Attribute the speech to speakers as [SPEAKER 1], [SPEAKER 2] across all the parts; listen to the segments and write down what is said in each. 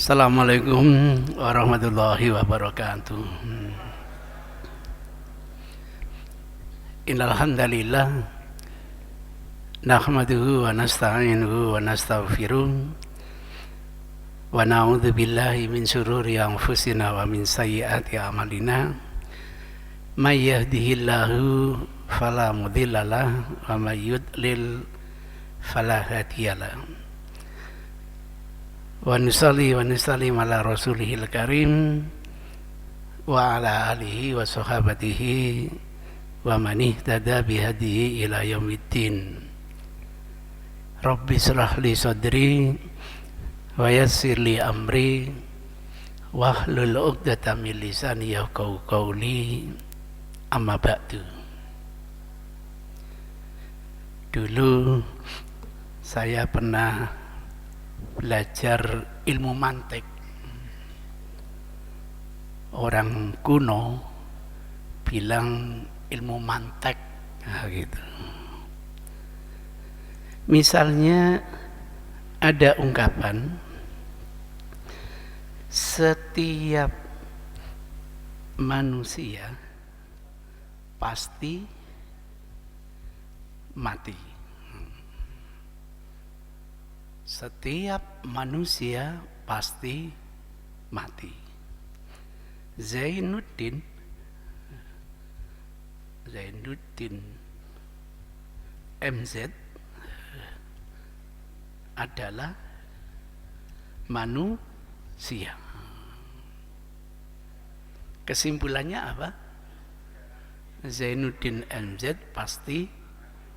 [SPEAKER 1] Assalamualaikum warahmatullahi wabarakatuh. Innal hamdalillah nahmaduhu wa nasta'inuhu wa nastaghfiruh wa na'udzu billahi min syururi anfusina wa min sayyiati a'malina. May yahdihillahu fala mudhillalah wa may yudlil fala hadiyalah. Wa nusalli wa nusallim ala rasulihil karim wa ala alihi wa sahabatihi wa man ihtada bihadihi ila yaumiddin. Rabbi shrah li sadri wa yassir li amri wahlul 'uqdatam min lisani yafqahu qawli. Amma ba'du. Dulu saya pernah belajar ilmu mantik. Orang kuno bilang ilmu mantek, nah, gitu. Misalnya ada ungkapan, setiap manusia pasti mati. Setiap manusia pasti mati. Zainuddin MZ adalah manusia. Kesimpulannya apa? Zainuddin MZ pasti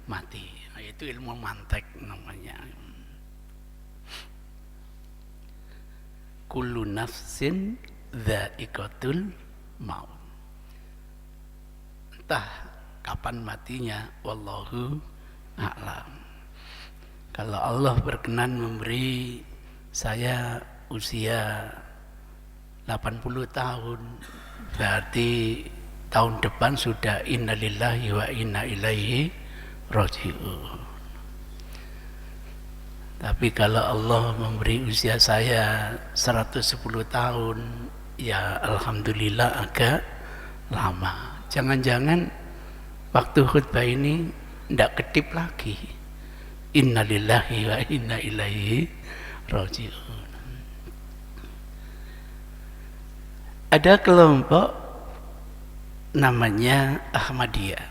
[SPEAKER 1] mati. Nah, itu ilmu mantek namanya. Kullu nafsin dha'iqatul maut. Entah kapan matinya, wallahu a'lam. Kalau Allah berkenan memberi saya usia 80 tahun, berarti tahun depan sudah innalillahi wa inna ilaihi raji'un. Tapi kalau Allah memberi usia saya 110 tahun, ya alhamdulillah agak lama. Jangan-jangan waktu khutbah ini tidak kedip lagi. Innalillahi wa inna ilaihi raji'un. Ada kelompok namanya Ahmadiyah.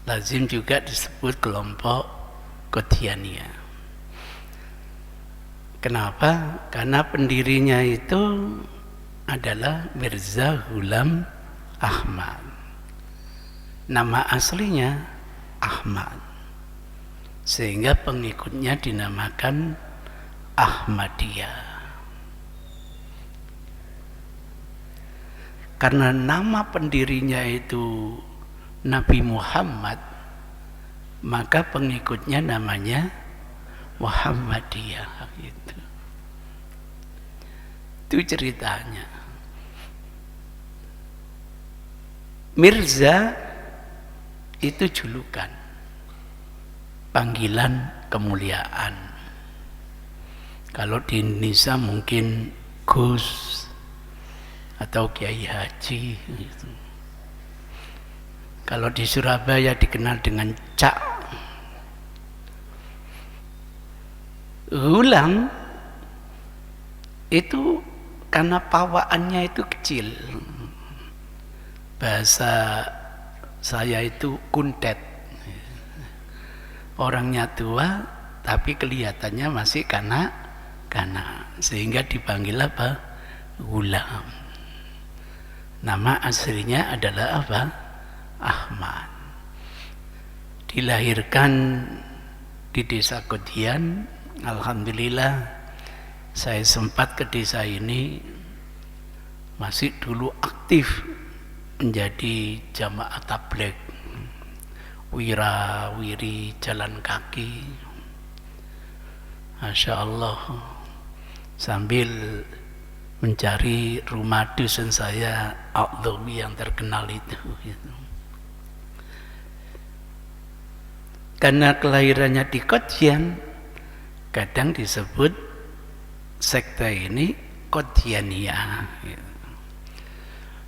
[SPEAKER 1] Lazim juga disebut kelompok Qadianiyah. Kenapa? Karena pendirinya itu adalah Mirza Ghulam Ahmad. Nama aslinya Ahmad, sehingga pengikutnya dinamakan Ahmadiyah. Karena nama pendirinya itu Nabi Muhammad, maka pengikutnya namanya Muhammadiyah. Gitu. Itu ceritanya. Mirza itu julukan, panggilan kemuliaan. Kalau di Indonesia mungkin Gus atau Kiai Haji gitu. Kalau di Surabaya dikenal dengan Cak. Ghulam itu karena pawaannya itu kecil. Bahasa saya itu kuntet. Orangnya tua tapi kelihatannya masih kanak-kanak, sehingga dipanggil apa? Ghulam. Nama aslinya adalah apa? Ahmad. Dilahirkan di desa Qadian. Alhamdulillah saya sempat ke desa ini, masih dulu aktif menjadi jamaah tabligh, wira-wiri jalan kaki, Masya Allah, sambil mencari rumah dusun saya Aqdhawi yang terkenal itu. Karena kelahirannya di Qadian, kadang disebut sekte ini Qadianiyah.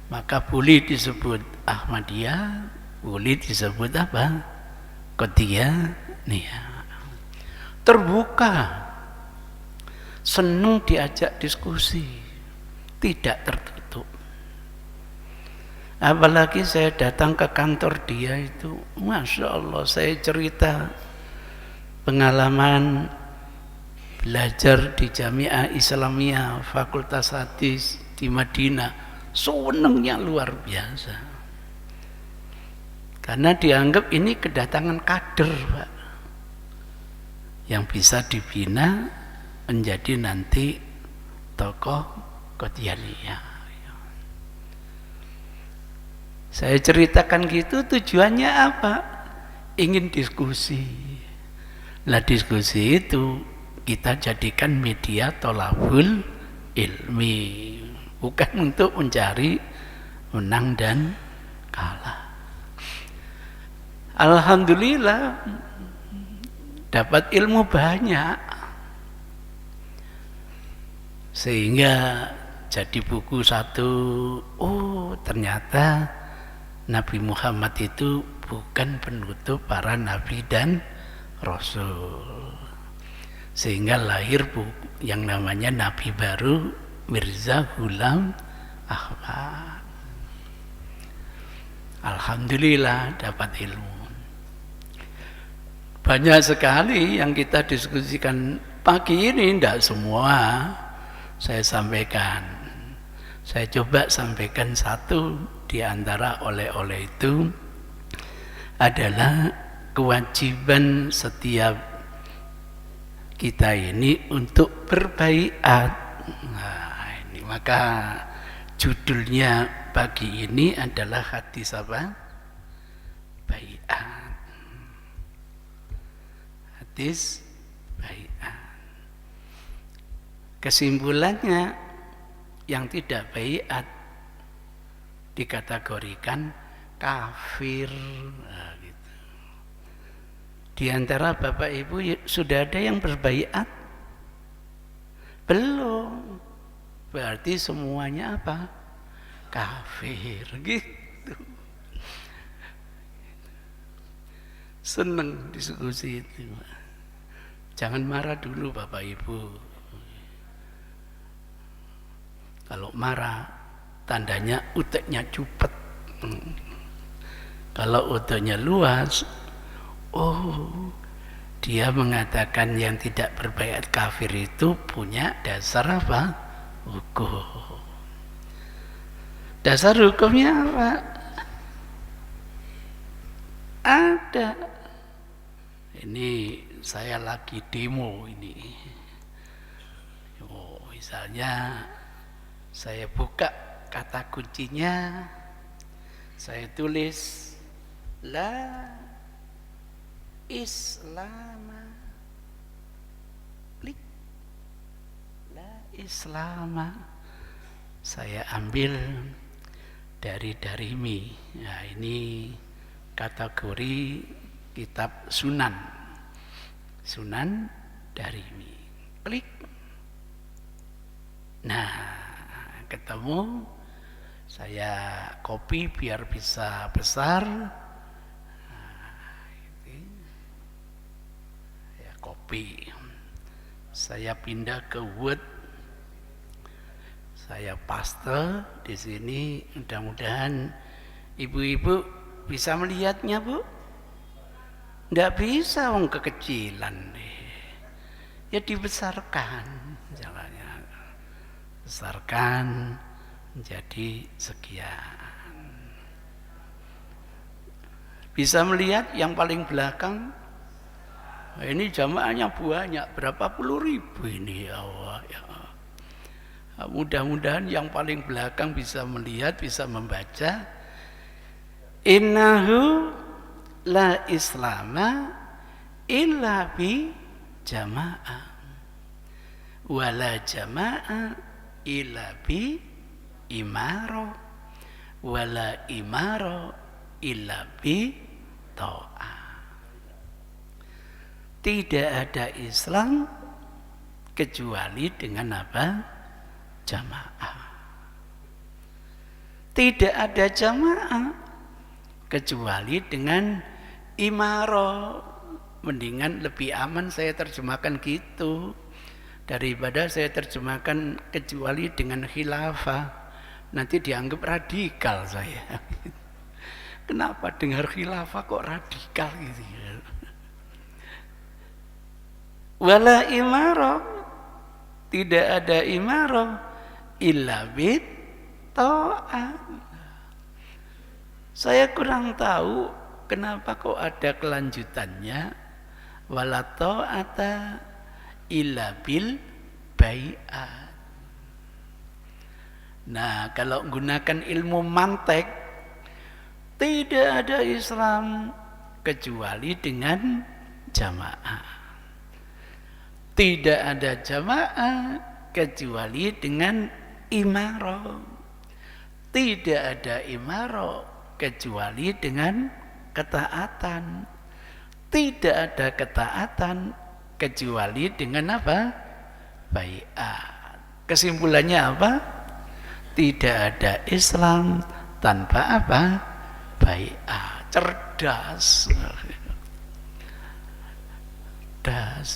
[SPEAKER 1] Maka boleh disebut Ahmadiyah, boleh disebut apa? Qadianiyah. Terbuka, senang diajak diskusi, tidak tertutup. Apalagi saya datang ke kantor dia itu, Masya Allah, saya cerita pengalaman belajar di Jamiah Islamiyah Fakultas Hadis di Madinah, senangnya luar biasa karena dianggap ini kedatangan kader, Pak, yang bisa dibina menjadi nanti tokoh Qadianiyah. Saya ceritakan gitu, tujuannya apa? Ingin diskusi. Lah diskusi itu kita jadikan media tolabul ilmi, bukan untuk mencari menang dan kalah. Alhamdulillah dapat ilmu banyak, sehingga jadi buku satu. Oh, ternyata Nabi Muhammad itu bukan penutup para nabi dan rasul, sehingga lahir yang namanya nabi baru, Mirza Ghulam Ahmad. Alhamdulillah dapat ilmu banyak sekali yang kita diskusikan pagi ini. Tidak semua saya sampaikan, saya coba sampaikan satu di antara oleh-oleh itu adalah kewajiban setiap kita ini untuk berbaiat. Nah, ini maka judulnya pagi ini adalah hadis apa? Baiat. Hadis baiat. Kesimpulannya, yang tidak baiat dikategorikan kafir. Nah, gitu. Di antara Bapak Ibu sudah ada yang berbaiat? Belum. Berarti semuanya apa? Kafir, gitu. Seneng diskusi itu. Jangan marah dulu Bapak Ibu. Kalau marah, tandanya uteknya cupet. Kalau uteknya luas, oh, dia mengatakan yang tidak berbaiat kafir itu punya dasar apa? Hukum. Dasar hukumnya apa? Ada. Ini saya lagi demo ini. Oh, misalnya saya buka kata kuncinya, saya tulis la islama, klik la islama, saya ambil dari Darimi. Nah, ini kategori kitab Sunan Darimi. Klik. Nah, ketemu. Saya copy biar bisa besar. Nah, saya copy. Saya pindah ke Word. Saya paste di sini. Mudah-mudahan ibu-ibu bisa melihatnya, Bu. Tidak bisa, wong kekecilan. Ya dibesarkan, jalannya. Besarkan menjadi sekian. Bisa melihat yang paling belakang? Ini jamaahnya banyak, berapa puluh ribu ini, ya Allah. Ya. Mudah-mudahan yang paling belakang bisa melihat, bisa membaca. Innahu la islama illa bi jama'ah wala jama'ah illa bi imaro wala imaro illa bi ta'ah. Tidak ada Islam kecuali dengan apa? Jamaah. Tidak ada jamaah kecuali dengan imarah. Mendingan lebih aman saya terjemahkan gitu daripada saya terjemahkan kecuali dengan khilafah. Nanti dianggap radikal saya. Kenapa dengar khilafah kok radikal gitu ya? Wala imarah, tidak ada imarah illa bit ta'at. Saya kurang tahu kenapa kok ada kelanjutannya wala ta'ata illa bil bai'at. Nah, kalau menggunakan ilmu mantek, tidak ada Islam kecuali dengan jamaah. Tidak ada jamaah kecuali dengan imarah. Tidak ada imarah kecuali dengan ketaatan. Tidak ada ketaatan kecuali dengan apa? Bai'at. Kesimpulannya apa? Tidak ada Islam tanpa apa? Bai'at. Cerdas.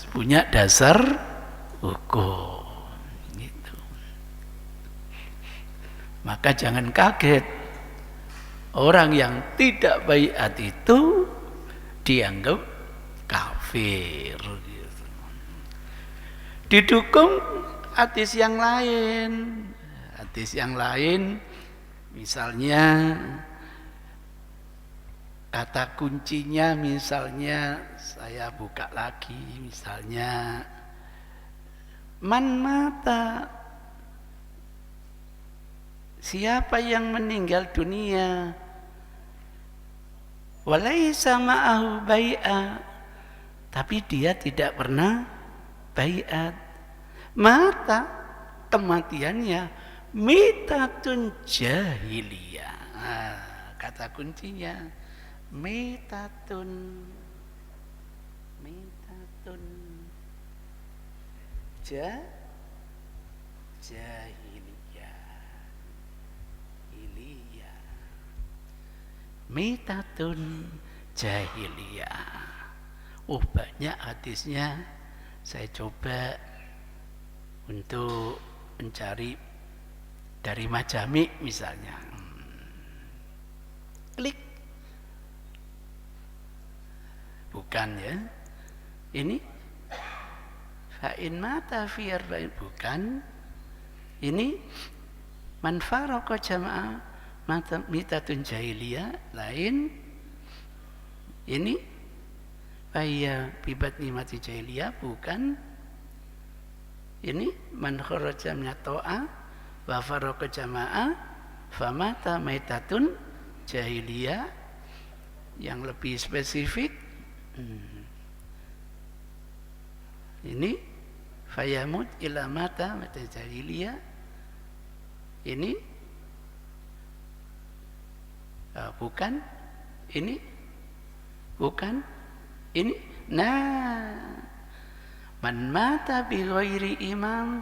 [SPEAKER 1] Punya dasar hukum gitu. Maka jangan kaget orang yang tidak baiat itu dianggap kafir gitu. Didukung hadis yang lain. Hadis yang lain misalnya kata kuncinya, misalnya saya buka lagi, misalnya man mata, siapa yang meninggal dunia, walaisa ma'ahu bai'ah, tapi dia tidak pernah bai'at, mata, kematiannya mitatun jahiliyah. Nah, kata kuncinya mitatun jahiliyah. Mitatun jahiliyah. Banyak hadisnya. Saya coba untuk mencari dari Majami misalnya. Klik. Bukan ya. Ini fa'in mata fi arba'in, bukan. Ini man faraqa jama'a mitatun jahiliyah, lain. Ini fa'iyya bibatni mati jahiliyah, bukan. Ini man kharaja min ta'ah wa faraqa jama'a famata maitatun jahiliyah, yang lebih spesifik. Ini fayamut ila mata jahiliyah. Ini bukan. Ini bukan. Ini man mata bi ghairi imam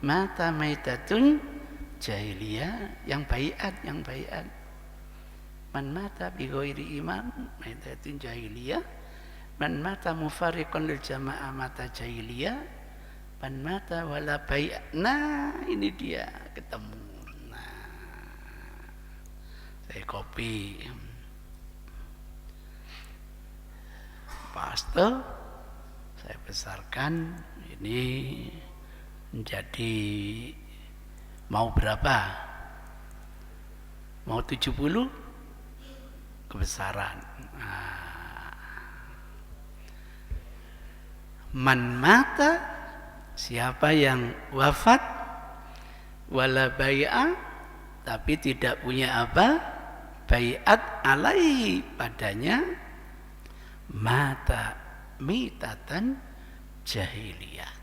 [SPEAKER 1] mata maitatun jahiliyah, yang baiat. Man mata bi ghairi imam maitatun jahiliyah, man mata mufariqan lil jamaah mata jahiliyah, man mata wala bai'at. Nah, ini dia ketemu. Nah, saya copy, paste, saya besarkan. Ini menjadi mau berapa? Mau 70 kebesaran. Man mata, siapa yang wafat, wala bai'ah, tapi tidak punya apa? Bai'at alaihi, padanya, mata mitatan jahiliyah.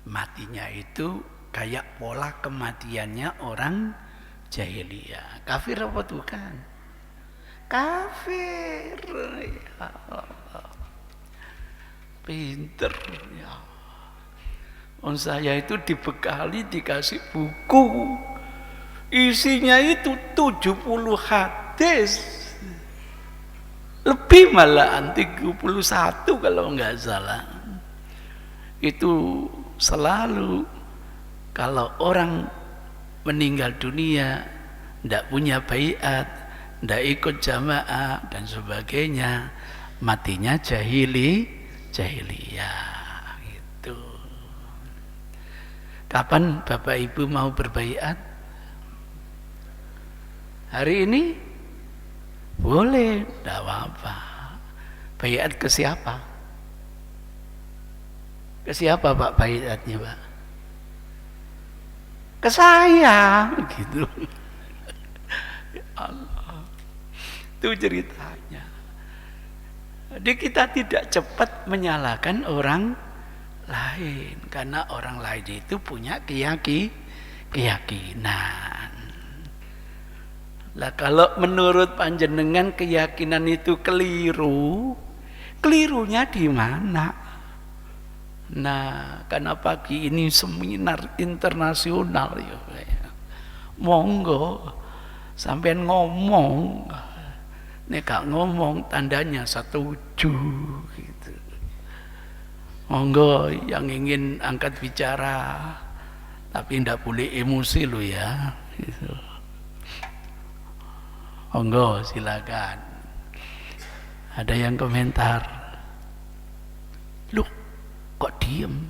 [SPEAKER 1] Matinya itu kayak pola kematiannya orang jahiliyah. Kafir apa bukan? Kafir. Ya Allah. Pinter ya. Saya itu dibekali, dikasih buku, isinya itu 70 hadis, lebih malahan 31 kalau nggak salah. Itu selalu kalau orang meninggal dunia tidak punya baiat, tidak ikut jamaah dan sebagainya, matinya jahiliyah gitu. Kapan Bapak Ibu mau berbaiat? Hari ini? Boleh, tidak apa-apa. Baiat ke siapa? Ke siapa Pak baiatnya Pak? Ke saya gitu. Ya Allah, itu ceritanya. Jadi kita tidak cepat menyalahkan orang lain, karena orang lain itu punya keyakinan. Lah kalau menurut panjenengan keyakinan itu keliru, kelirunya di mana? Nah, karena pagi ini seminar internasional ya. Monggo sampean ngomong. Nek gak ngomong tandanya setuju gitu. Monggo yang ingin angkat bicara, tapi ndak boleh emosi lo ya gitu. Monggo silakan. Ada yang komentar? Loh, kok diem?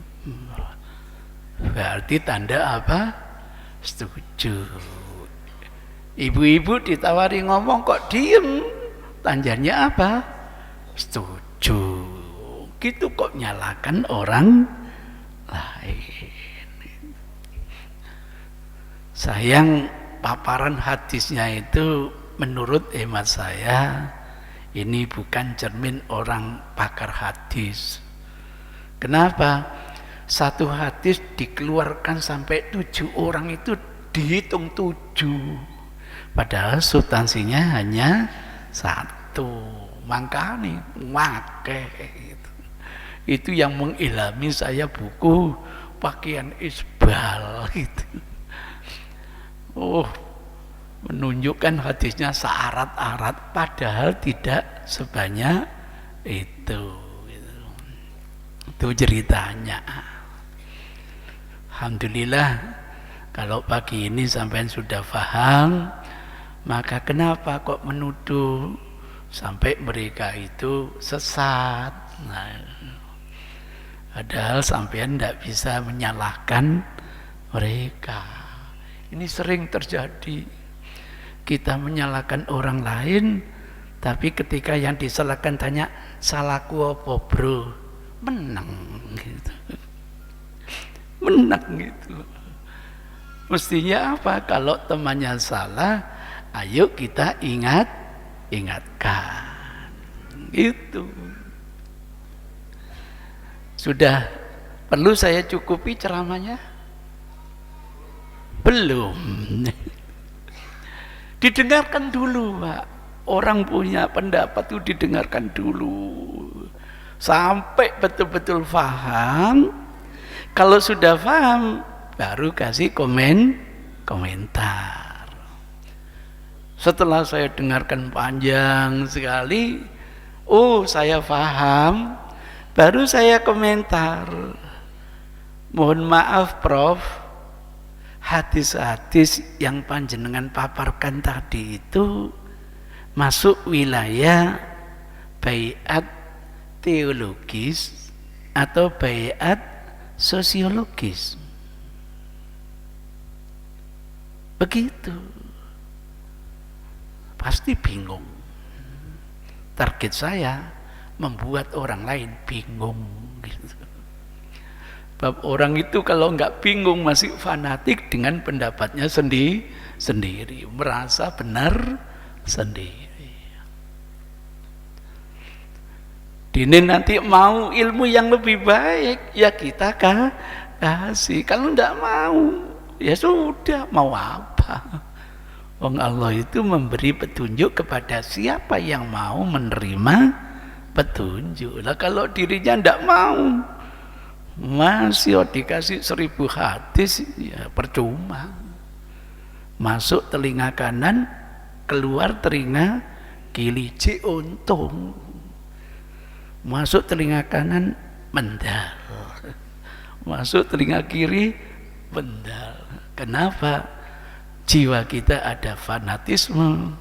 [SPEAKER 1] Berarti tanda apa? Setuju. Ibu-ibu ditawari ngomong kok diem? Tandanya apa? Setuju. Gitu kok nyalakan orang lain. Sayang paparan hadisnya itu menurut hemat saya ini bukan cermin orang pakar hadis. Kenapa? Satu hadis dikeluarkan sampai 7 orang itu dihitung 7, padahal substansinya hanya 1. Makanya ngake gitu. Itu yang mengilhami saya buku Pakaian Isbal gitu. Menunjukkan hadisnya searat-arat padahal tidak sebanyak itu. Itu ceritanya. Alhamdulillah kalau pagi ini sampai sudah paham, maka kenapa kok menuduh sampai mereka itu sesat? Nah, padahal sampean tidak bisa menyalahkan mereka. Ini sering terjadi. Kita menyalahkan orang lain, tapi ketika yang disalahkan tanya, salahku apa bro? Menang gitu. Menang gitu. Mestinya apa? Kalau temannya salah, ayo kita ingatkan. Gitu. Sudah perlu saya cukupi ceramahnya? Belum. Didengarkan dulu Pak. Orang punya pendapat itu didengarkan dulu sampai betul-betul paham. Kalau sudah paham baru kasih komentar. Setelah saya dengarkan panjang sekali, saya paham, baru saya komentar. Mohon maaf Prof, hadis-hadis yang panjenengan paparkan tadi itu masuk wilayah baiat teologis atau baiat sosiologis. Begitu. Pasti bingung. Target saya membuat orang lain bingung gitu. Bab orang itu kalau nggak bingung masih fanatik dengan pendapatnya sendiri, merasa benar sendiri. Dini nanti mau ilmu yang lebih baik, ya kita kasih. Kalau nggak mau, ya sudah, mau apa? Wong Allah itu memberi petunjuk kepada siapa yang mau menerima petunjuk. Lah kalau dirinya nggak mau, Masih dikasih 1000 hadis ya percuma. Masuk telinga kanan, keluar telinga kiri, untung. Masuk telinga kanan mendal, masuk telinga kiri mendal. Kenapa? Jiwa kita ada fanatisme,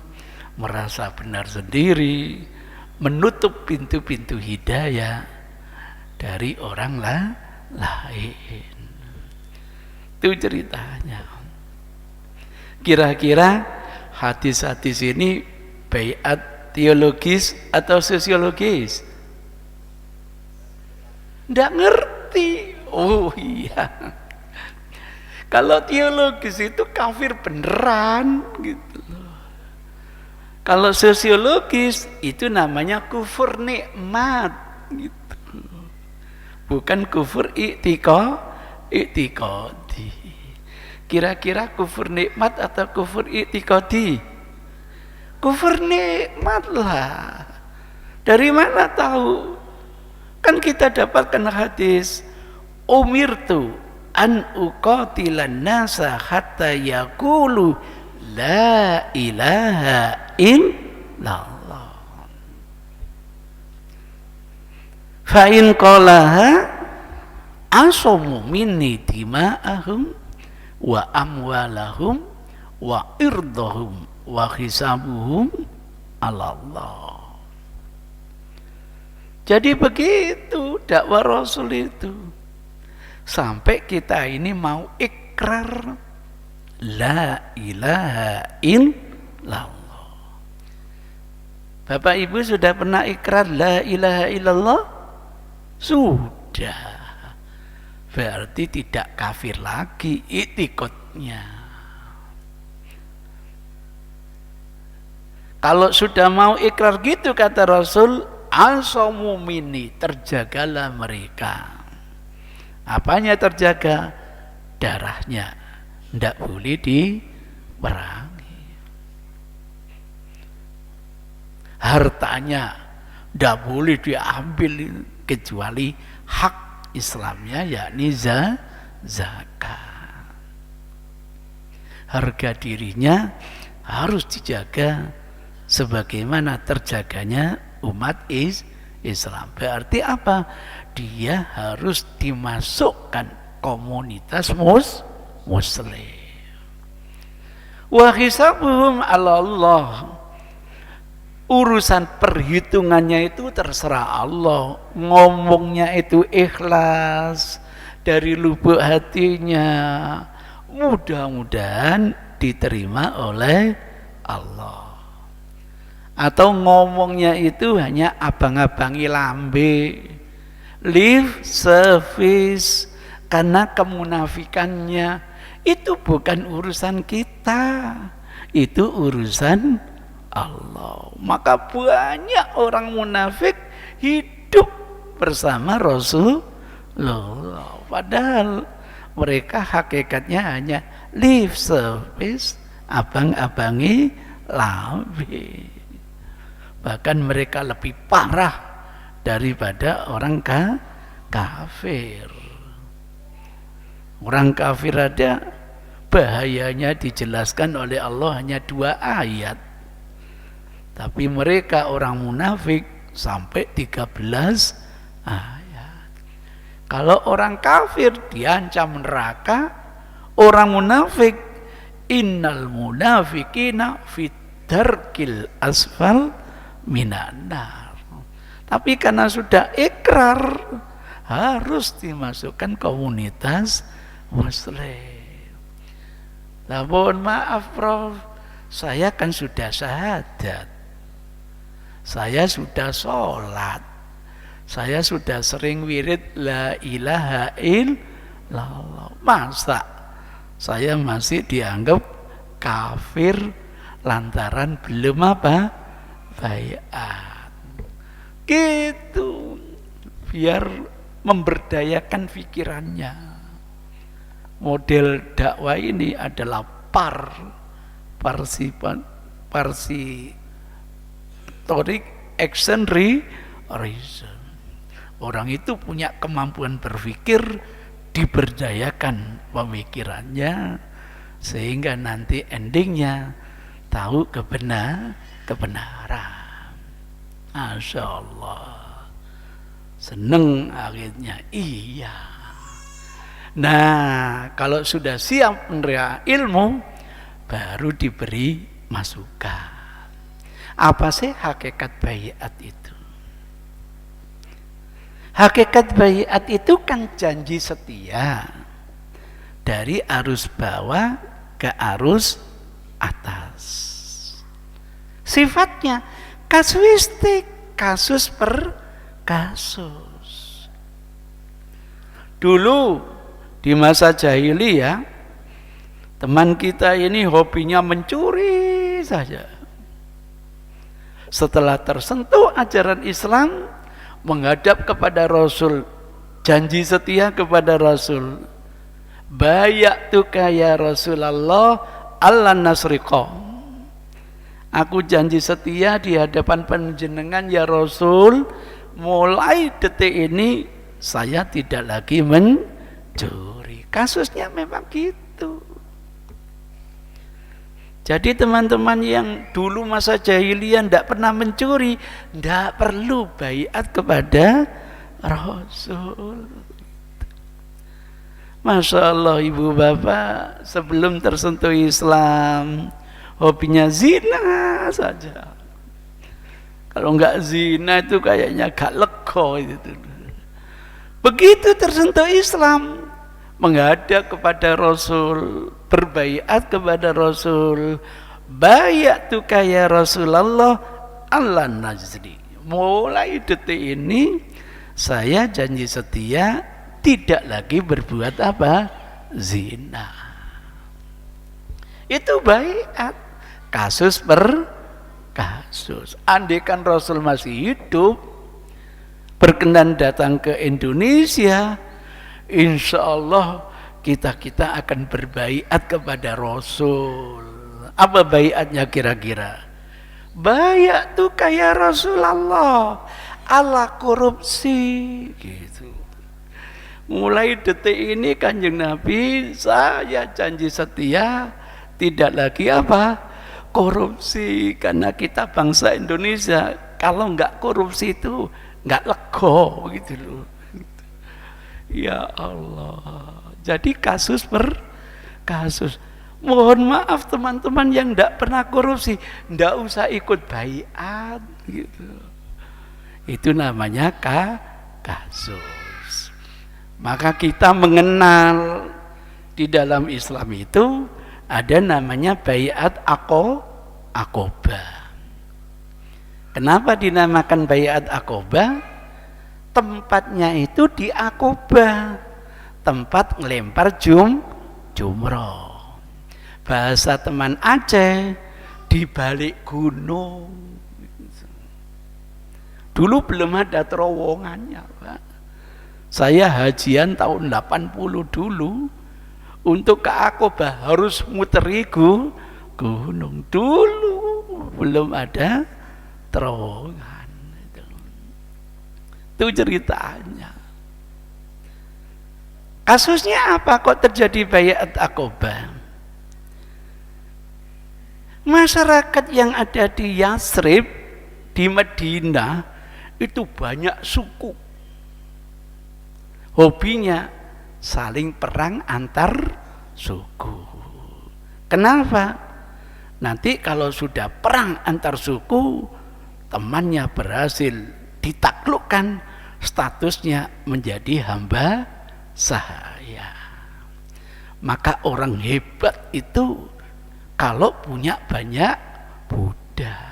[SPEAKER 1] merasa benar sendiri, menutup pintu-pintu hidayah dari orang lain. Itu ceritanya. Kira-kira hadis-hadis ini baiat teologis atau sosiologis? Nggak ngerti. Oh iya, kalau teologis itu kafir beneran gitu loh. Kalau sosiologis itu namanya kufur nikmat gitu, bukan kufur i'tiqadi. Kira-kira kufur nikmat atau kufur i'tiqadi? Kufur nikmat lah. Dari mana tahu? Kan kita dapatkan hadis, umirtu an uqatilan nasa hatta yaqulu la ilaha illallah. Fa in qalaha asamu minni dima'ahum wa amwalahum wa irdahum wa hisabuhum ala Allah. Jadi begitu dakwah Rasul itu, sampai kita ini mau ikrar la ilaha illallah. Bapak Ibu sudah pernah ikrar la ilaha illallah? Sudah. Berarti tidak kafir lagi i'tiqadnya. Kalau sudah mau ikrar gitu kata Rasul, asamu minni, terjagalah mereka. Apanya terjaga? Darahnya tidak boleh diperangi, hartanya tidak boleh diambil kecuali hak Islamnya, yakni zakat. Harga dirinya harus dijaga sebagaimana terjaganya umat Islam. Berarti apa? Dia harus dimasukkan komunitas muslim. Wa hisabuhum 'ala Allah. Urusan perhitungannya itu terserah Allah. Ngomongnya itu ikhlas dari lubuk hatinya. Mudah-mudahan diterima oleh Allah. Atau ngomongnya itu hanya abang-abangi lambe, lip service, karena kemunafikannya itu bukan urusan kita, itu urusan Allah. Maka banyak orang munafik hidup bersama Rasulullah, padahal mereka hakikatnya hanya lip service, abang-abangi lambe. Bahkan mereka lebih parah daripada orang kafir. Orang kafir ada bahayanya dijelaskan oleh Allah hanya 2 ayat. Tapi mereka orang munafik sampai 13 ayat. Kalau orang kafir diancam neraka, orang munafik innal munafiqina fit darkil asfal minanar. Tapi karena sudah ikrar, harus dimasukkan komunitas muslim. Nah, mohon maaf Prof, saya kan sudah syahadat, saya sudah sholat, saya sudah sering wirid la ilaha illallah. Masa saya masih dianggap kafir lantaran belum apa? Baiat. Gitu, biar memberdayakan pikirannya. Model dakwah ini adalah participatory action reason. Orang itu punya kemampuan berpikir, diberdayakan pemikirannya, sehingga nanti endingnya tahu kebenaran. Masya Allah, seneng akhirnya. Iya. Nah, kalau sudah siap menerima ilmu, baru diberi masukan. Apa sih hakikat baiat itu? Hakikat baiat itu kan janji setia dari arus bawah ke arus atas. Sifatnya kasuistik, kasus per kasus. Dulu di masa jahiliyah, teman kita ini hobinya mencuri saja. Setelah tersentuh ajaran Islam, menghadap kepada Rasul, janji setia kepada Rasul. Bayatuka ya Rasulullah Allah nasriqa. Aku janji setia di hadapan panjenengan ya Rasul, mulai detik ini saya tidak lagi mencuri. Kasusnya memang gitu. Jadi teman-teman yang dulu masa jahiliyah tidak pernah mencuri, tidak perlu baiat kepada Rasul. Masya Allah, ibu bapak sebelum tersentuh Islam hobinya zina saja. Kalau enggak zina itu kayaknya gak lego itu. Begitu tersentuh Islam, menghadap kepada Rasul, berbaiat kepada Rasul, bayatuka ya Rasulullah Allah najri. Mulai detik ini saya janji setia tidak lagi berbuat apa? Zina. Itu baiat, kasus per kasus. Andaikan Rasul masih hidup, berkenan datang ke Indonesia, insya Allah kita akan berbaiat kepada Rasul. Apa baiatnya kira-kira? Baiat tuh kayak Rasulullah ala korupsi gitu. Mulai detik ini Kanjeng Nabi, saya janji setia tidak lagi apa? Korupsi. Karena kita bangsa Indonesia kalau enggak korupsi itu enggak lego gitu loh. Ya Allah. Jadi kasus per kasus. Mohon maaf teman-teman yang tidak pernah korupsi, tidak usah ikut baiat gitu. Itu namanya kasus. Maka kita mengenal di dalam Islam itu ada namanya baiat Aqobah. Kenapa dinamakan baiat Aqobah? Tempatnya itu di Aqobah, tempat ngelempar jumroh. Bahasa teman Aceh, di balik gunung. Dulu belum ada terowongannya, Pak. Saya hajian tahun 80 dulu, untuk ke Aqobah harus muteri gunung. Dulu belum ada terowongan. Itu ceritanya. Kasusnya apa kok terjadi baiat Aqobah? Masyarakat yang ada di Yasrib, di Madinah, itu banyak suku. Hobinya saling perang antar suku. Kenapa? Nanti kalau sudah perang antar suku, temannya berhasil ditaklukkan, statusnya menjadi hamba sahaya. Maka orang hebat itu kalau punya banyak budak.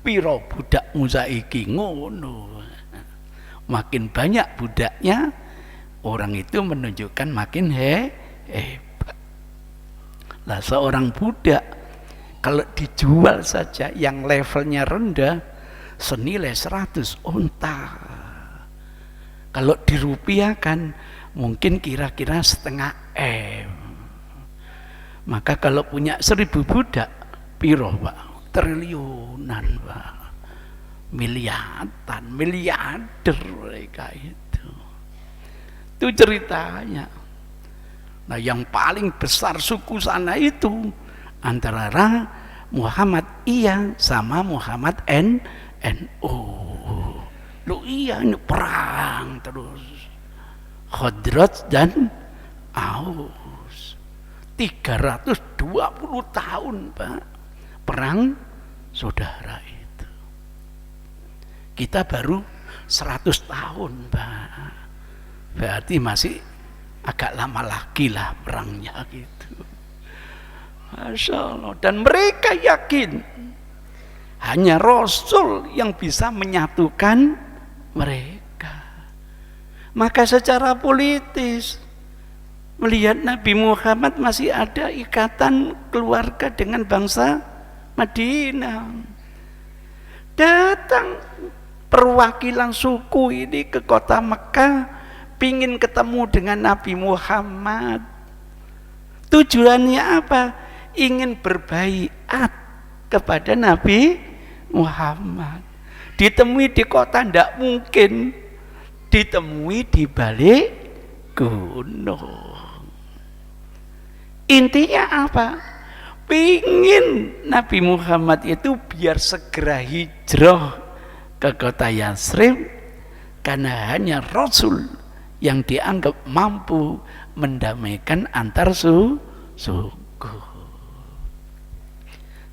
[SPEAKER 1] Piro budak musaiki ngono. Makin banyak budaknya, orang itu menunjukkan makin hebat. Lah seorang budak kalau dijual saja yang levelnya rendah senilai 100 unta. Kalau dirupiahkan mungkin kira-kira setengah M. Maka kalau punya 1000 budak, piro Pak? Triliunan Pak. miliarder mereka itu ceritanya. Nah yang paling besar suku sana itu antara Muhammad iya sama Muhammad NU. Lu iya ini perang terus Khazraj dan Aus 320 tahun Pak perang saudara itu. Kita baru 100 tahun Pak, berarti masih agak lama lagi lah perangnya gitu. Masya Allah. Dan mereka yakin hanya Rasul yang bisa menyatukan mereka. Maka secara politis melihat Nabi Muhammad masih ada ikatan keluarga dengan bangsa Madinah, datang perwakilan suku ini ke kota Mekah pingin ketemu dengan Nabi Muhammad. Tujuannya apa? Ingin berbaiat kepada Nabi Muhammad. Ditemui di kota tidak mungkin, ditemui di balik gunung. Intinya apa? Pingin Nabi Muhammad itu biar segera hijrah ke kota Yatsrib, karena hanya Rasul yang dianggap mampu mendamaikan antar suku.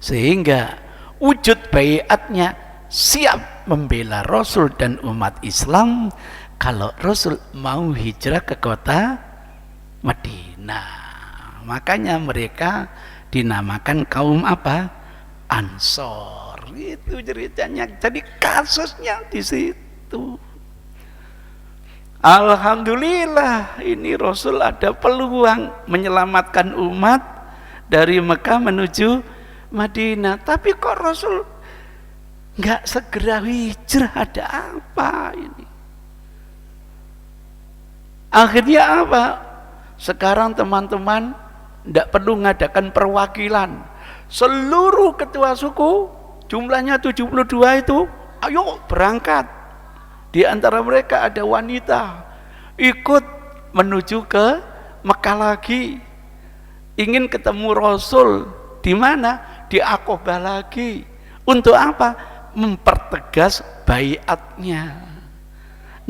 [SPEAKER 1] Sehingga wujud baiatnya siap membela Rasul dan umat Islam kalau Rasul mau hijrah ke kota Madinah. Makanya mereka dinamakan kaum apa? Ansor. Itu ceritanya. Jadi kasusnya di situ. Alhamdulillah ini Rasul ada peluang menyelamatkan umat dari Mekah menuju Madinah. Tapi kok Rasul nggak segera hijrah? Ada apa ini? Akhirnya apa? Sekarang teman-teman tidak perlu mengadakan perwakilan. Seluruh ketua suku jumlahnya 72 itu ayo berangkat. Di antara mereka ada wanita ikut menuju ke Mekah lagi, ingin ketemu Rasul. Di mana? Di Aqabah lagi. Untuk apa? Mempertegas baiatnya.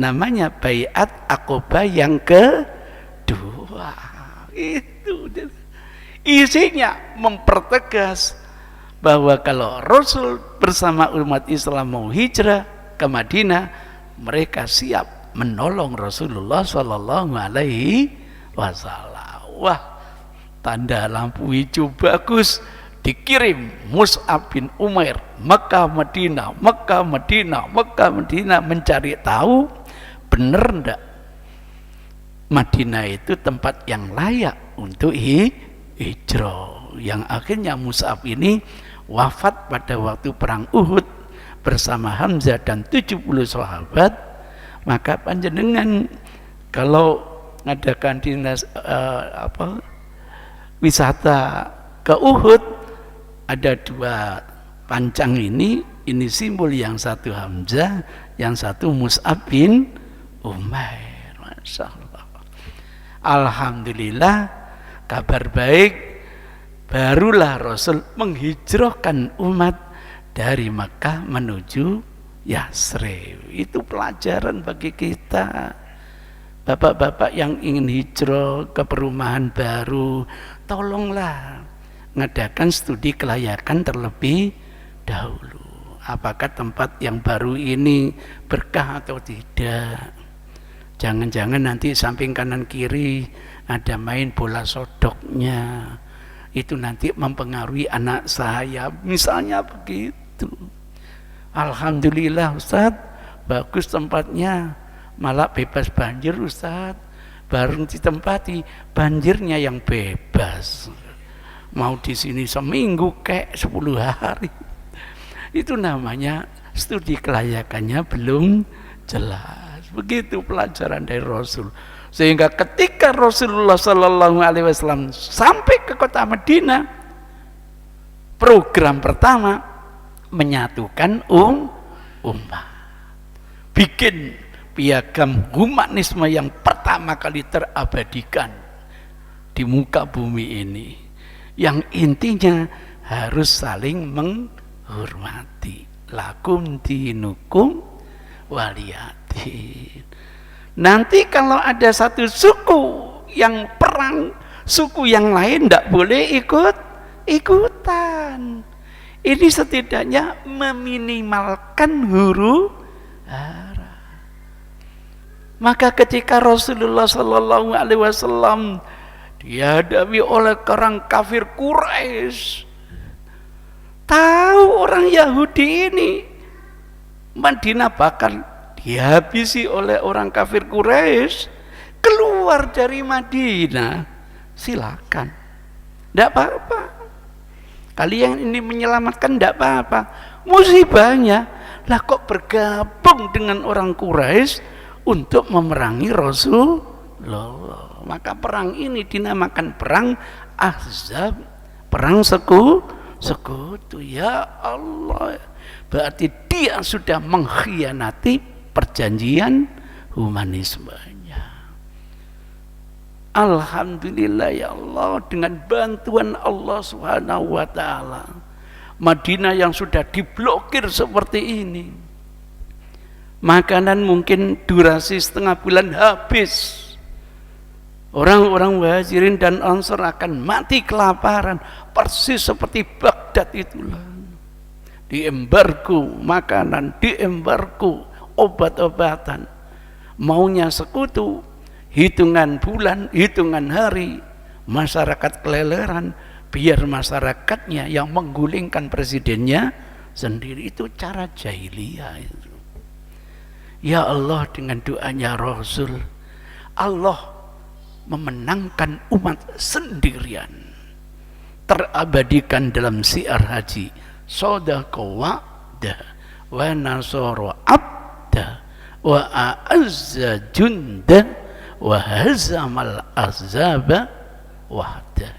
[SPEAKER 1] Namanya baiat Aqabah yang kedua. Itu isinya mempertegas bahwa kalau Rasul bersama umat Islam mau hijrah ke Madinah, mereka siap menolong Rasulullah Shallallahu Alaihi Wasallam. Wah, tanda lampu hijau bagus. Dikirim Mus'ab bin Umair Mekah Madinah, Mekah Madinah, Mekah Madinah, mencari tahu benar enggak Madinah itu tempat yang layak untuk hijrah. Yang akhirnya Mus'ab ini wafat pada waktu perang Uhud bersama Hamzah dan 70 sahabat. Maka panjenengan kalau ngadakan dinas wisata ke Uhud, ada dua pancang ini simbol, yang satu Hamzah, yang satu Mus'ab bin Umair. Masya Allah. Alhamdulillah, kabar baik, barulah Rasul menghijrahkan umat dari Mekah menuju Yatsrib. Itu pelajaran bagi kita. Bapak-bapak yang ingin hijrah ke perumahan baru, tolonglah ngadakan studi kelayakan terlebih dahulu. Apakah tempat yang baru ini berkah atau tidak? Jangan-jangan nanti samping kanan kiri ada main bola sodoknya, itu nanti mempengaruhi anak saya, misalnya begitu. Alhamdulillah Ustaz, bagus tempatnya, malah bebas banjir Ustaz. Baru ditempati, banjirnya yang bebas. Mau di sini seminggu kayak 10 hari. Itu namanya studi kelayakannya belum jelas. Begitu pelajaran dari Rasul. Sehingga ketika Rasulullah Sallallahu Alaihi Wasallam sampai ke kota Madinah, program pertama menyatukan umat. Bikin piagam humanisme yang pertama kali terabadikan di muka bumi ini, yang intinya harus saling menghormati. Lakum dinukum waliyadin. Nanti kalau ada satu suku yang perang, suku yang lain tidak boleh ikutan. Ini setidaknya meminimalkan huru hara. Maka ketika Rasulullah Sallallahu Alaihi Wasallam dihadapi oleh orang kafir Quraisy, tahu orang Yahudi ini Madinah bakal dihabisi oleh orang kafir Quraisy, keluar dari Madinah, silakan, tidak apa-apa. Kalian ini menyelamatkan, tidak apa-apa. Musibahnya, lah kok bergabung dengan orang Quraisy untuk memerangi Rasulullah. Maka perang ini dinamakan perang Ahzab, perang sekutu. Ya Allah, berarti dia sudah mengkhianati perjanjian humanismenya. Alhamdulillah ya Allah, dengan bantuan Allah Subhanahu wa ta'ala, Madinah yang sudah diblokir seperti ini, makanan mungkin durasi setengah bulan habis. Orang-orang Muhajirin dan Ansor akan mati kelaparan, persis seperti Baghdad itulah. Diembargo makanan, diembargo obat-obatan. Maunya sekutu, hitungan bulan, hitungan hari, masyarakat keleleran, biar masyarakatnya yang menggulingkan presidennya sendiri. Itu cara jahiliyah itu. Ya Allah, dengan doanya Rasul, Allah memenangkan umat sendirian. Terabadikan dalam syiar haji, sadaqa wa'da wa nasara abda wa a'azza junda wa hazamal ahzaba wahda.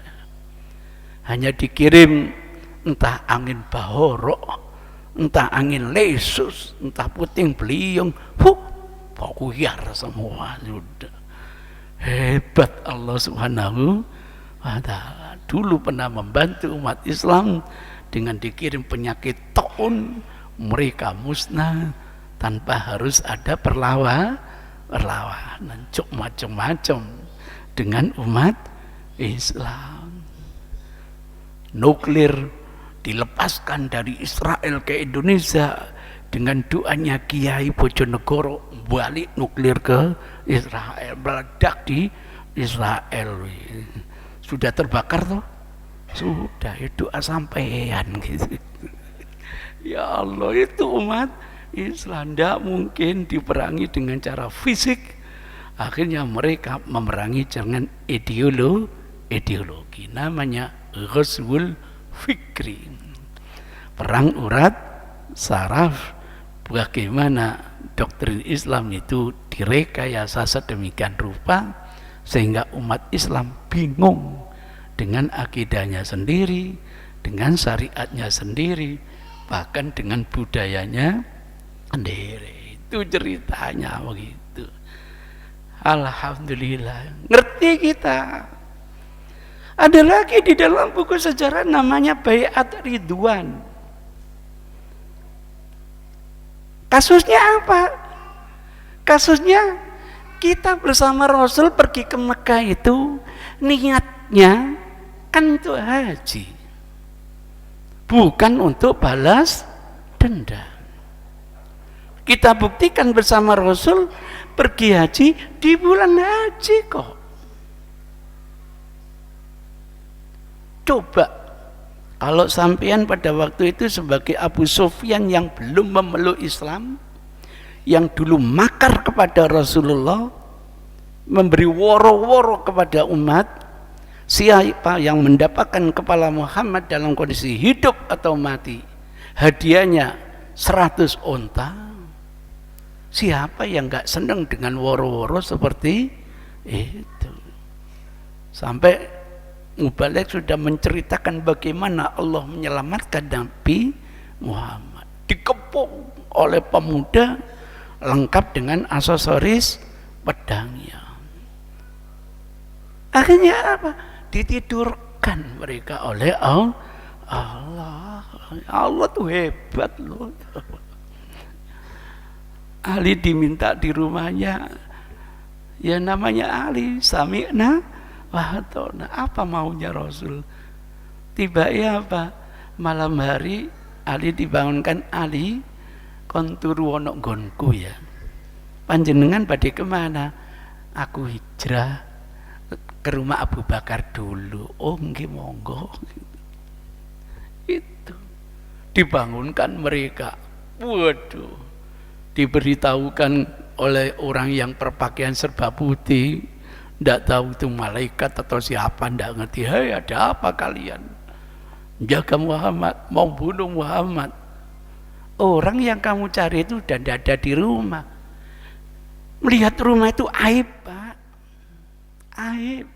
[SPEAKER 1] Hanya dikirim entah angin bahorok, entah angin lesus, entah puting beliung, buyar semua sudah. Hebat Allah Subhanahu wa ta'ala. Dulu pernah membantu umat Islam dengan dikirim penyakit taun, mereka musnah tanpa harus ada perlawanan, cuk macam-macam dengan umat Islam. Nuklir dilepaskan dari Israel ke Indonesia dengan doanya Kiai Bojonegoro, balik nuklir ke Israel, meledak di Israel. Sudah terbakar toh? Sudah, itu doa sampean gitu. Ya Allah, itu umat Islam tidak mungkin diperangi dengan cara fisik. Akhirnya mereka memerangi dengan ideologi, namanya Ghazwul Fikri, perang urat saraf. Bagaimana doktrin Islam itu direkayasa sedemikian rupa sehingga umat Islam bingung dengan akidahnya sendiri, dengan syariatnya sendiri, bahkan dengan budayanya sendiri. Itu ceritanya begitu. Alhamdulillah, ngerti kita. Ada lagi di dalam buku sejarah namanya Baiat Ridwan. Kasusnya apa? Kasusnya kita bersama Rasul pergi ke Mekah itu niatnya kan untuk haji, bukan untuk balas dendam. Kita buktikan bersama Rasul pergi haji di bulan haji kok. Coba kalau sampean pada waktu itu sebagai Abu Sufyan yang belum memeluk Islam, yang dulu makar kepada Rasulullah, memberi woro-woro kepada umat, siapa yang mendapatkan kepala Muhammad dalam kondisi hidup atau mati, hadiahnya 100 onta. Siapa yang gak senang dengan woro-woro seperti itu? Sampai Mubalik sudah menceritakan bagaimana Allah menyelamatkan Nabi Muhammad. dikepung oleh pemuda lengkap dengan aksesoris pedangnya. Akhirnya apa? Ditidurkan mereka oleh Allah. Allah tuh hebat loh. Ali diminta di rumahnya, ya namanya Ali, sami'na wa ata'na. Apa maunya Rasul? Tiba ya apa? Malam hari Ali dibangunkan, Ali konturu ono nggonku ya. Panjenengan badhe kemana? Aku hijrah ke rumah Abu Bakar dulu. Oh nggih monggo. Itu dibangunkan mereka. Waduh, diberitahukan oleh orang yang berpakaian serba putih, tidak tahu itu malaikat atau siapa, tidak ngerti. Hei, ada apa kalian? Jaga Muhammad, mau bunuh Muhammad. Orang yang kamu cari itu sudah tidak ada di rumah. Melihat rumah itu aib, Pak. Aib.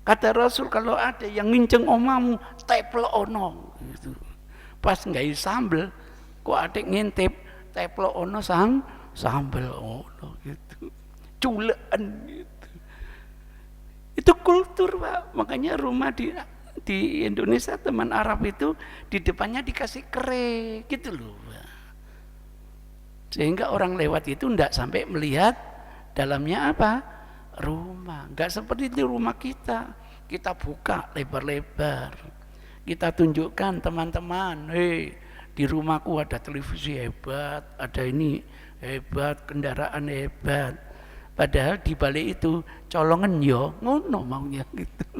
[SPEAKER 1] Kata Rasul, kalau ada yang nginceng omamu, teplok ono. Gitu. Pas nggak sambel, kok ada ngintip, teplok ono sambel ono gitu. Culean gitu. Itu kultur, Pak. Makanya rumah di Indonesia, teman Arab itu di depannya dikasih kere gitu loh, Pak. Sehingga orang lewat itu enggak sampai melihat dalamnya apa? Rumah. Enggak seperti di rumah kita. Kita buka lebar-lebar. Kita tunjukkan teman-teman, hei, di rumahku ada televisi hebat, ada ini hebat, kendaraan hebat. Padahal di balik itu colongan yo ngono maunya gitu.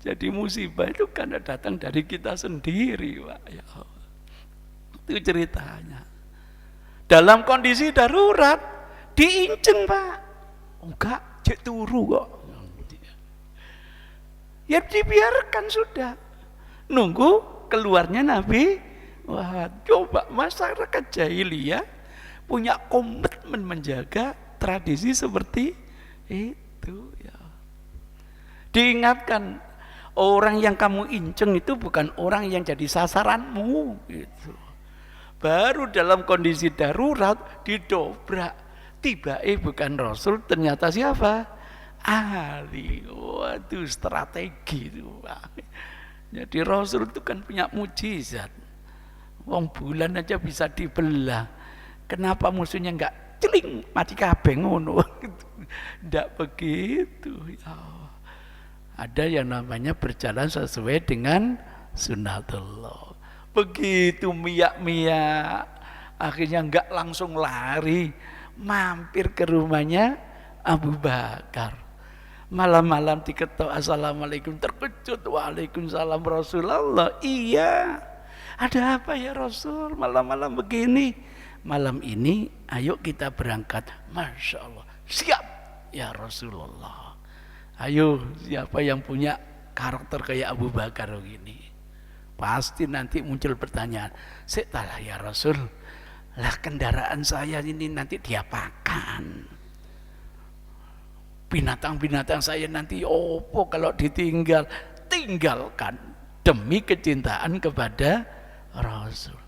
[SPEAKER 1] Jadi musibah itu karena datang dari kita sendiri, Pak. Ya Allah. Itu ceritanya. Dalam kondisi darurat diinceng, Pak. Enggak, cek turu kok. Ya dibiarkan sudah. Nunggu keluarnya Nabi. Wah, coba masyarakat jahiliyah punya komitmen menjaga tradisi seperti itu ya. Diingatkan, orang yang kamu inceng itu bukan orang yang jadi sasaranmu gitu. Baru dalam kondisi darurat didobrak, tiba bukan Rasul, ternyata siapa? Ali. Waduh, strategi itu, Pak. Jadi Rasul itu kan punya mujizat. Wong bulan aja bisa dibelah. Kenapa musuhnya enggak celing mati kabeh ngono? Enggak begitu ya. Ada yang namanya berjalan sesuai dengan sunnatullah. Begitu miyak-miyak, akhirnya enggak langsung lari, mampir ke rumahnya Abu Bakar. Malam-malam diketok, assalamualaikum, terkejut, waalaikumsalam Rasulullah. Iya, ada apa ya Rasul malam-malam begini? Malam ini ayo kita berangkat. Masya Allah, siap ya Rasulullah. Ayo, siapa yang punya karakter kayak Abu Bakar begini? Pasti nanti muncul pertanyaan, setelah ya Rasul, lah kendaraan saya ini nanti diapakan? Binatang-binatang saya nanti opo kalau ditinggal? Tinggalkan demi kecintaan kepada Rasul.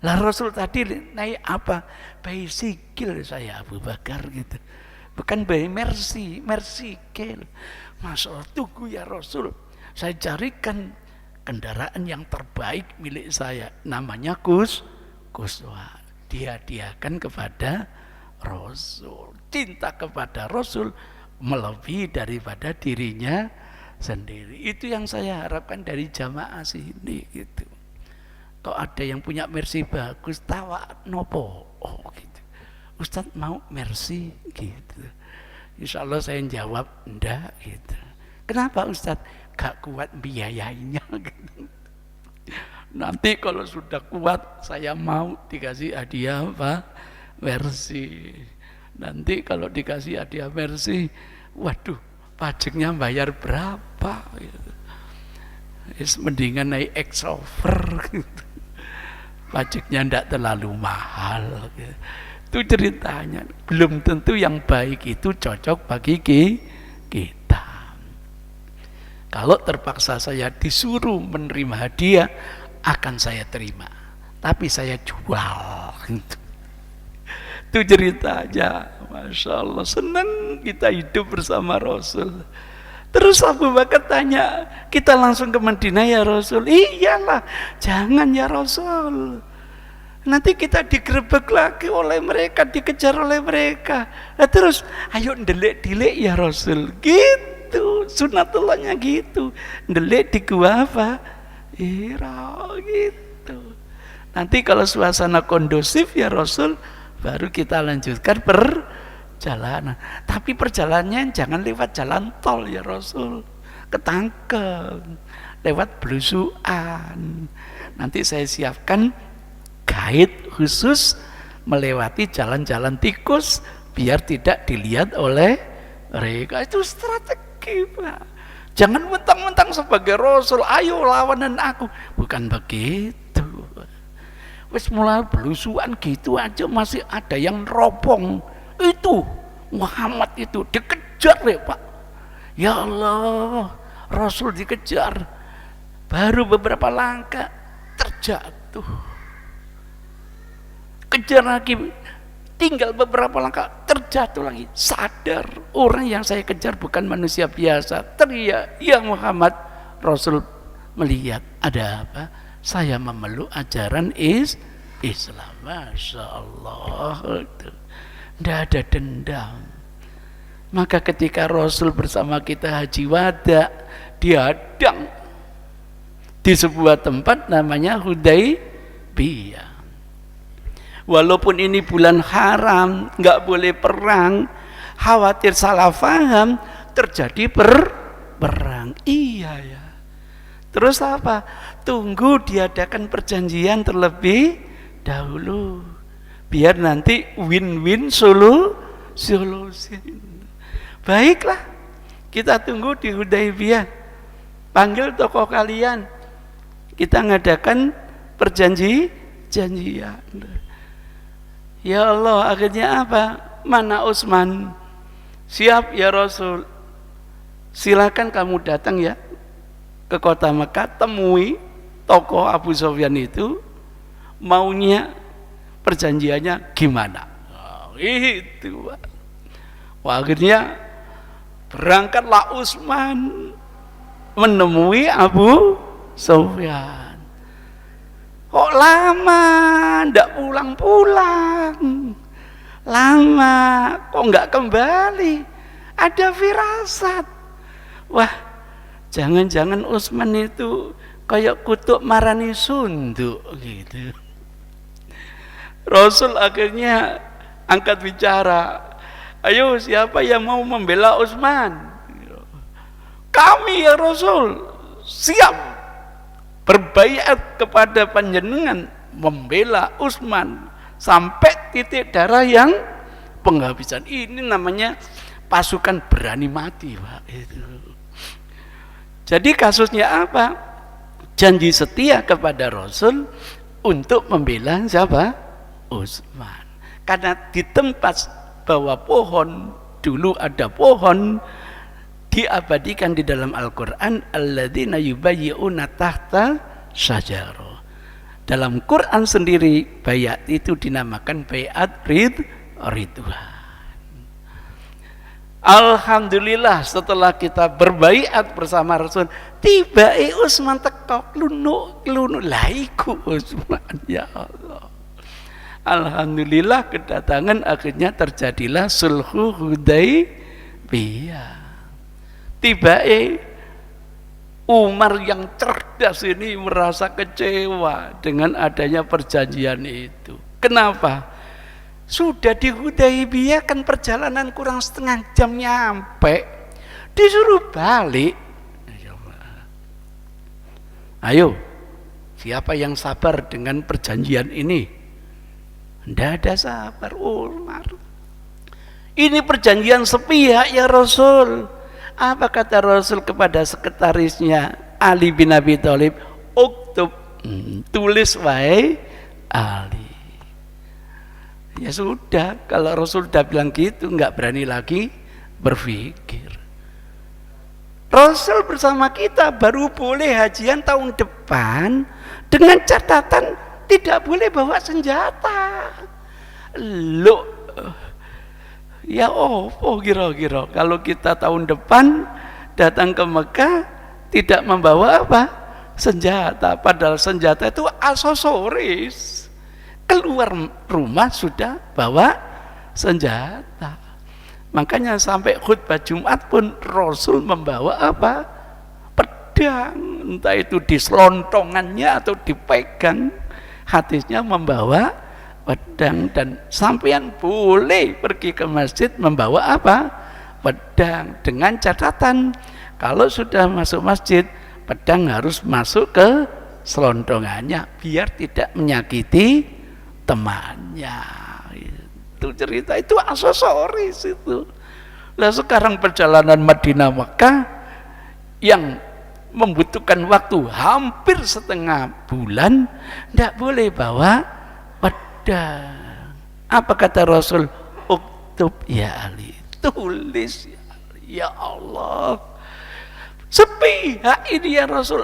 [SPEAKER 1] Lah Rasul tadi naik apa? Bicycle saya Abu Bakar gitu. Bukan by Mercy, Mercycle. Masya Allah, tunggu ya Rasul. Saya carikan kendaraan yang terbaik milik saya. Namanya Kuswa. Dihadiahkan kepada Rasul. Cinta kepada Rasul melebihi daripada dirinya sendiri. Itu yang saya harapkan dari jamaah sini gitu. Kok ada yang punya Mercy bagus, tawa nopo? Oh gitu. Ustaz mau Mercy gitu. Insya Allah saya jawab enggak gitu. Kenapa Ustaz? Gak kuat biayainya gitu. Nanti kalau sudah kuat saya mau dikasih hadiah apa? Mercy. Nanti kalau dikasih hadiah Mercy, waduh, pajaknya bayar berapa gitu. Mendingan naik Exover gitu. Pajaknya tidak terlalu mahal gitu. Itu ceritanya. Belum tentu yang baik itu cocok bagi kita. Kalau terpaksa saya disuruh menerima hadiah, akan saya terima. tapi saya jual. Itu ceritanya. Masya Allah, senang kita hidup bersama Rasul. Terus Abu Bakar tanya, kita langsung ke Madinah ya Rasul? Iyalah, jangan ya Rasul, nanti kita digerebek lagi oleh mereka, dikejar oleh mereka. Nah, terus ayo ndelik-delik ya Rasul. Gitu, sunatullahnya gitu. Ndelik di gua apa? Hira, gitu. Nanti kalau suasana kondusif ya Rasul, baru kita lanjutkan perjalanan. Tapi perjalanannya jangan lewat jalan tol ya Rasul, ketangkep, lewat belusuan. Nanti saya siapkan guide khusus melewati jalan-jalan tikus biar tidak dilihat oleh mereka. Itu strategi, Pak. Jangan mentang-mentang sebagai Rasul, ayo lawanan aku. Bukan begitu. Wis mulai belusuan gitu aja masih ada yang neropong. Itu Muhammad itu dikejar ya Pak. Ya Allah, Rasul dikejar. Baru beberapa langkah terjatuh. Kejar lagi, tinggal beberapa langkah terjatuh lagi. Sadar orang yang saya kejar bukan manusia biasa. Teriak, ya Muhammad. Rasul melihat, ada apa? Saya memeluk ajaran Islam. Masya Allah. Tidak ada dendam. Maka ketika Rasul bersama kita haji wada, dihadang di sebuah tempat namanya Hudaybiyah. Walaupun ini bulan haram, nggak boleh perang, khawatir salah paham, terjadi perang. Iya ya. Terus apa? Tunggu diadakan perjanjian terlebih dahulu, biar nanti win-win solusi. Baiklah, kita tunggu di Hudaybiyah. Panggil tokoh kalian, kita ngadakan perjanjian. Ya Allah, akhirnya apa? Mana Utsman? Siap ya Rasul. Silakan kamu datang ya ke kota Mekah, temui tokoh Abu Sufyan itu, maunya perjanjiannya gimana. Itu akhirnya berangkatlah Utsman menemui Abu Sufyan. Kok lama ndak pulang-pulang, lama kok nggak kembali? Ada firasat, wah jangan-jangan Utsman itu kayak kutuk marani sunduk gitu. Rasul akhirnya angkat bicara, ayo siapa yang mau membela Utsman? Kami ya Rasul, siap berbaiat kepada panjenengan membela Utsman sampai titik darah yang penghabisan. Ini namanya pasukan berani mati, Pak. Itu. Jadi kasusnya apa? Janji setia kepada Rasul untuk membela siapa? Utsman. Karena di tempat bawah pohon, dulu ada pohon, diabadikan di dalam Al-Quran, alladzina yubayyi'una tahta syajarah. Dalam Quran sendiri bayat itu dinamakan bayat ridwan. Alhamdulillah setelah kita berbaiat bersama Rasul, tiba Utsman teko klunuk laiku Utsman, ya Allah. Alhamdulillah kedatangan akhirnya terjadilah sulhu Hudaybiyah. Tiba Umar yang cerdas ini merasa kecewa dengan adanya perjanjian itu. Kenapa? Sudah di Hudaybiyah kan perjalanan kurang setengah jam nyampe, disuruh balik. Ayo, siapa yang sabar dengan perjanjian ini? Tidak ada sabar Umar. Ini perjanjian sepihak ya Rasul. Apa kata Rasul kepada sekretarisnya Ali bin Abi Thalib? Uktub, tulis wahai Ali. Ya sudah, kalau Rasul sudah bilang gitu, nggak berani lagi berpikir. Rasul bersama kita baru boleh hajian tahun depan dengan catatan tidak boleh bawa senjata. Loh, ya opo kira-kira kalau kita tahun depan datang ke Mekah tidak membawa apa? Senjata, padahal senjata itu aksesoris. Keluar rumah sudah bawa senjata. Makanya sampai khutbah Jumat pun Rasul membawa apa? Pedang, entah itu di selontongannya atau dipegang. Hadisnya membawa pedang, dan sampean boleh pergi ke masjid membawa apa? Pedang, dengan catatan kalau sudah masuk masjid pedang harus masuk ke selontongannya biar tidak menyakiti temannya. Itu cerita, itu aksesoris itu. Lah sekarang perjalanan Madinah Mekah yang membutuhkan waktu hampir setengah bulan, tidak boleh bawa pedang. Apa kata Rasul? Uktub ya Ali, tulis ya Ali. Ya Allah, sepihak ini ya Rasul,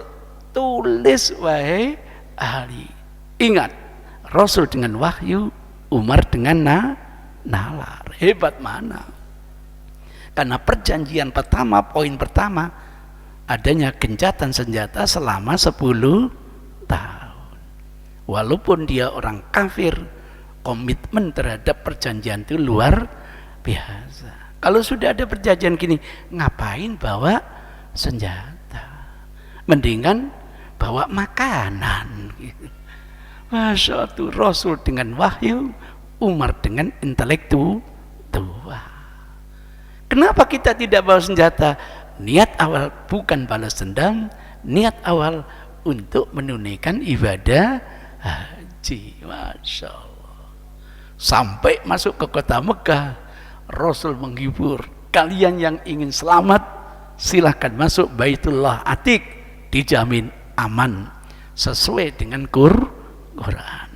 [SPEAKER 1] tulis wahai Ali. Ingat, Rasul dengan wahyu, Umar dengan nalar. Hebat mana? Karena perjanjian pertama, poin pertama, adanya gencatan senjata selama 10 tahun. Walaupun dia orang kafir, komitmen terhadap perjanjian itu luar biasa. Kalau sudah ada perjanjian gini, ngapain bawa senjata? Mendingan bawa makanan. Masya Allah, Rasul dengan wahyu, Umar dengan intelektual. Kenapa kita tidak bawa senjata? Niat awal bukan balas dendam, niat awal untuk menunaikan ibadah haji. Masya Allah. Sampai masuk ke kota Mekah, Rasul menghibur, kalian yang ingin selamat silahkan masuk Baitullah Atiq, dijamin aman sesuai dengan Quran.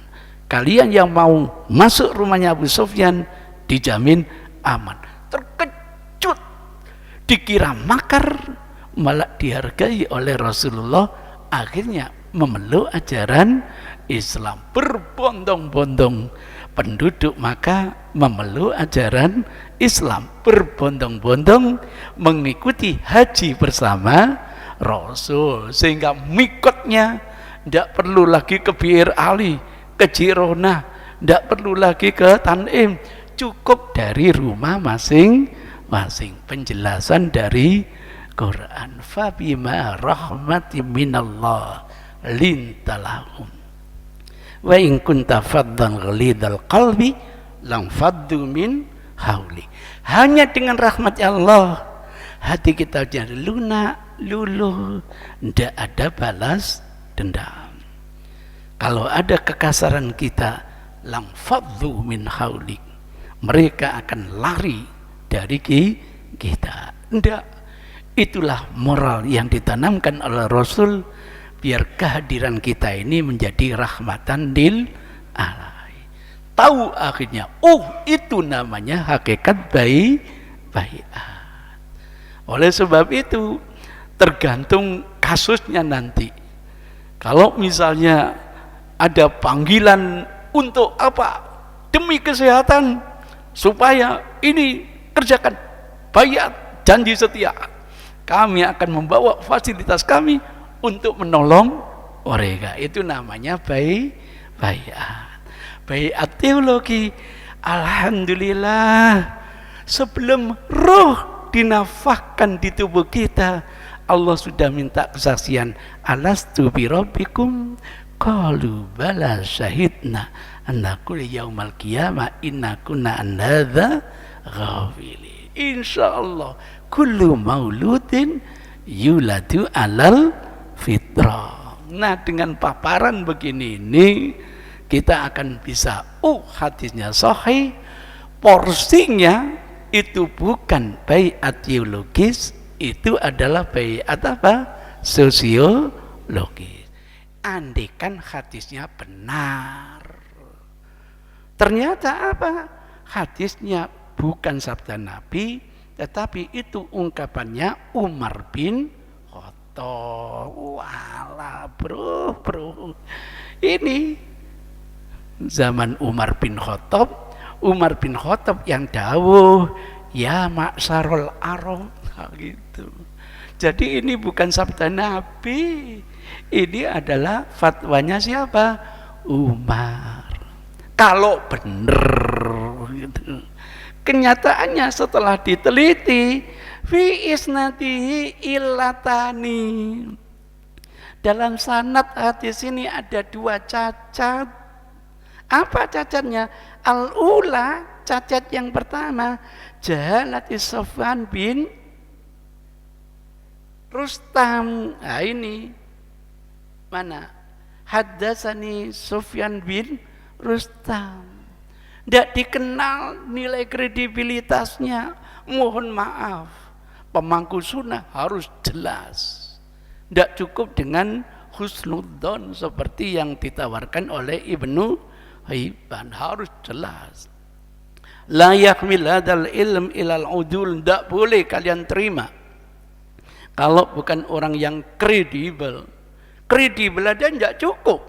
[SPEAKER 1] Kalian yang mau masuk rumahnya Abu Sufyan dijamin aman. Terkejut, dikira makar, malah dihargai oleh Rasulullah. Akhirnya memeluk ajaran Islam. Berbondong-bondong penduduk Makkah memeluk ajaran Islam, berbondong-bondong mengikuti haji bersama Rasul, sehingga mikotnya tidak perlu lagi ke Bir Ali, ke Jirona, tidak perlu lagi ke Tanim, cukup dari rumah masing-masing. Penjelasan dari Quran, fabima rahmatin minallah lintalahum wa in kunta faddan ghalidal qalbi lam faddu min hauli. Hanya dengan rahmat Allah hati kita jadi lunak, luluh, tidak ada balas dendam. Kalau ada kekasaran kita, lam faddu min hauli, mereka akan lari dari kita. Tidak. Itulah moral yang ditanamkan oleh Rasul, biar kehadiran kita ini menjadi rahmatan lil alamin. Tahu akhirnya, itu namanya hakikat baiat. Oleh sebab itu, tergantung kasusnya nanti. Kalau misalnya ada panggilan untuk apa? Demi kesehatan, supaya ini kerjakan, baiat, janji setia, kami akan membawa fasilitas kami untuk menolong mereka. Itu namanya baiat. Baiat teologi. Alhamdulillah, sebelum roh dinafahkan di tubuh kita, Allah sudah minta kesaksian. Alastu bi rabbikum? Qalu bala syahidna anna kulli yaumal qiyamah inna kunna an hadza ghafilin. Insyaallah kullu mauludin yuladu alal fitrah. Nah, dengan paparan begini ini kita akan bisa, hadisnya sahih, porsinya itu bukan baiat teologis, itu adalah baiat apa? Sosiologis. Andaikan hadisnya benar, ternyata apa? Hadisnya bukan sabda Nabi, tetapi itu ungkapannya Umar bin Khattab. Walah bro, ini zaman Umar bin Khattab. Umar bin Khattab yang dawuh, ya maksarul Arab, gitu. Jadi ini bukan sabda Nabi, ini adalah fatwanya siapa? Umar. Kalau benar gitu. Kenyataannya setelah diteliti, fi isnadihi illatani, dalam sanad hadis ini ada 2 cacat. Apa cacatnya? Al-ula, cacat yang pertama, jahalati Sofwan bin Rustam. Nah ini mana? Haddatsani Sufyan bin Rustam. Tidak dikenal nilai kredibilitasnya. Mohon maaf, pemangku sunnah harus jelas. Tidak cukup dengan husnudzon seperti yang ditawarkan oleh Ibnu Hibban, harus jelas. La yakmil hadal ilm ilal udul, tidak boleh kalian terima kalau bukan orang yang kredibel. Kredibel aja tidak cukup,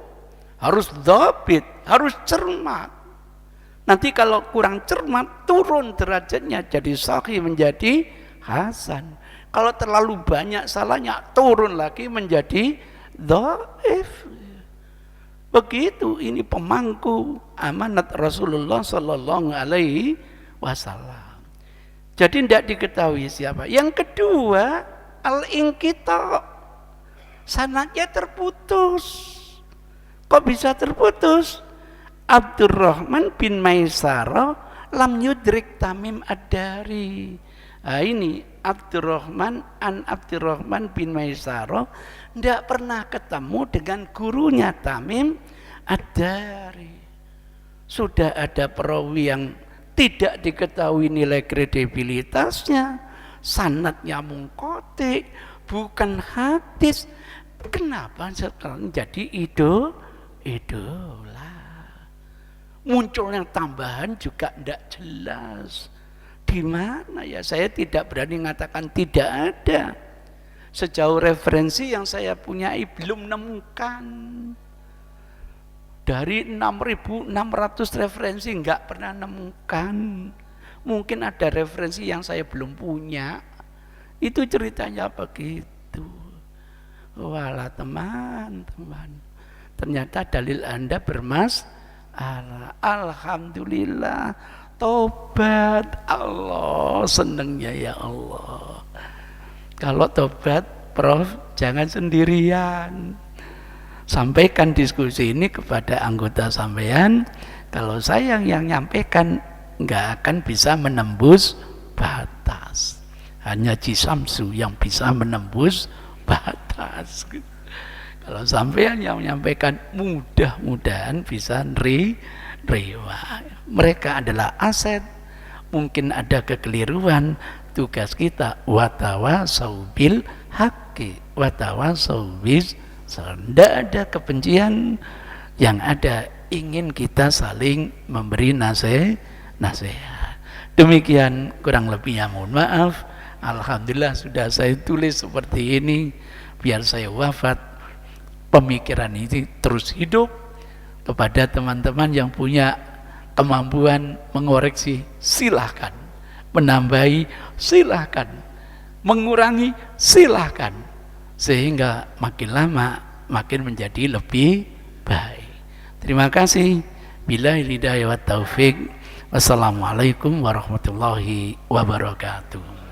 [SPEAKER 1] harus dhabit, harus cermat. Nanti kalau kurang cermat, turun derajatnya, jadi sahih menjadi hasan. Kalau terlalu banyak salahnya, turun lagi menjadi dhaif. Begitu, ini pemangku amanat Rasulullah Sallallahu Alaihi Wasallam. Jadi tidak diketahui siapa. Yang kedua, al-inqita, sanadnya terputus. Kok bisa terputus? Abdurrahman bin Maisarah lam yudrik Tamim ad-Dari. Nah ini Abdurrahman bin Maisarah tidak pernah ketemu dengan gurunya Tamim ad-Dari. Sudah ada perawi yang tidak diketahui nilai kredibilitasnya, sanadnya munqati, bukan hadis. Kenapa sekarang jadi idola? Munculnya tambahan juga tidak jelas. Di mana ya? Saya tidak berani mengatakan tidak ada. Sejauh referensi yang saya punyai belum nemukan. Dari 6.600 referensi enggak pernah nemukan. Mungkin ada referensi yang saya belum punya. Itu ceritanya begitu. Walah teman-teman, ternyata dalil Anda bermasalah. Alhamdulillah, tobat. Allah senangnya ya Allah. Kalau tobat, Prof, jangan sendirian. Sampaikan diskusi ini kepada anggota sampean. Kalau saya yang nyampaikan, nggak akan bisa menembus batas. Hanya Cisamsu yang bisa menembus batas. Kalau sampean yang menyampaikan, mudah-mudahan bisa nerima. Mereka adalah aset. Mungkin ada kekeliruan. Tugas kita watawasau bil haqqi watawasau bis. Tidak ada kebencian, yang ada ingin kita saling memberi nasihat. Demikian kurang lebihnya, mohon maaf. Alhamdulillah sudah saya tulis seperti ini biar saya wafat pemikiran ini terus hidup. Kepada teman-teman yang punya kemampuan mengoreksi, silahkan. Menambahi, silahkan. Mengurangi, silahkan. Sehingga makin lama makin menjadi lebih baik. Terima kasih. Billahi hidayah wa taufik. Wassalamualaikum warahmatullahi wabarakatuh.